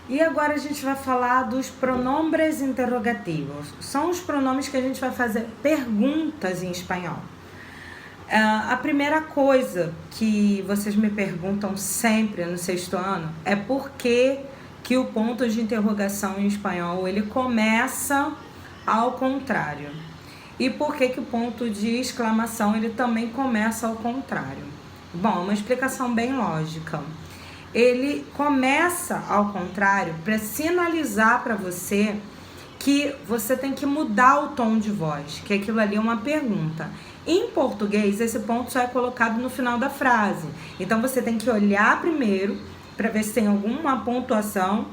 E agora a gente vai falar dos pronombres interrogativos. São os pronomes que a gente vai fazer perguntas em espanhol. A primeira coisa que vocês me perguntam sempre no sexto ano é por que o ponto de interrogação em espanhol ele começa ao contrário. E por que o ponto de exclamação ele também começa ao contrário. Bom, uma explicação bem lógica. Ele começa ao contrário para sinalizar para você que você tem que mudar o tom de voz, que aquilo ali é uma pergunta. Em português, esse ponto só é colocado no final da frase. Então, você tem que olhar primeiro para ver se tem alguma pontuação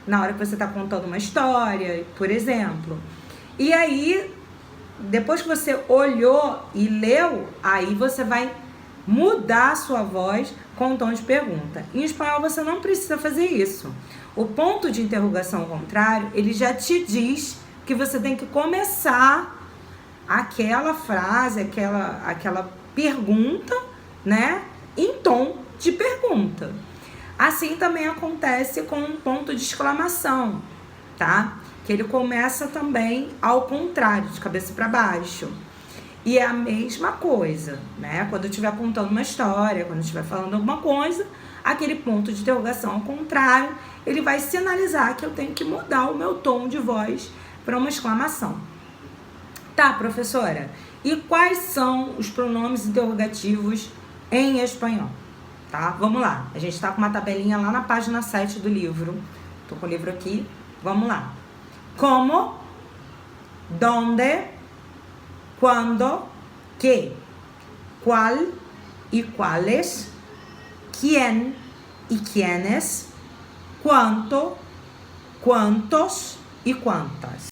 na hora que você está contando uma história, por exemplo. E aí, depois que você olhou e leu, aí você vai mudar a sua voz com o tom de pergunta. Em espanhol você não precisa fazer isso. O ponto de interrogação ao contrário, ele já te diz que você tem que começar aquela frase, aquela pergunta, né, em tom de pergunta. Assim também acontece com um ponto de exclamação, tá? Que ele começa também ao contrário, de cabeça para baixo. E é a mesma coisa, né? Quando eu estiver contando uma história, quando eu estiver falando alguma coisa, aquele ponto de interrogação ao contrário, ele vai sinalizar que eu tenho que mudar o meu tom de voz para uma exclamação. Tá, professora, e quais são os pronomes interrogativos em espanhol? Tá? Vamos lá, a gente tá com uma tabelinha lá na página 7 do livro. Tô com o livro aqui, vamos lá. Como, donde, cuando, qué, cuál y cuáles, quién y quiénes, cuánto, cuántos y cuántas.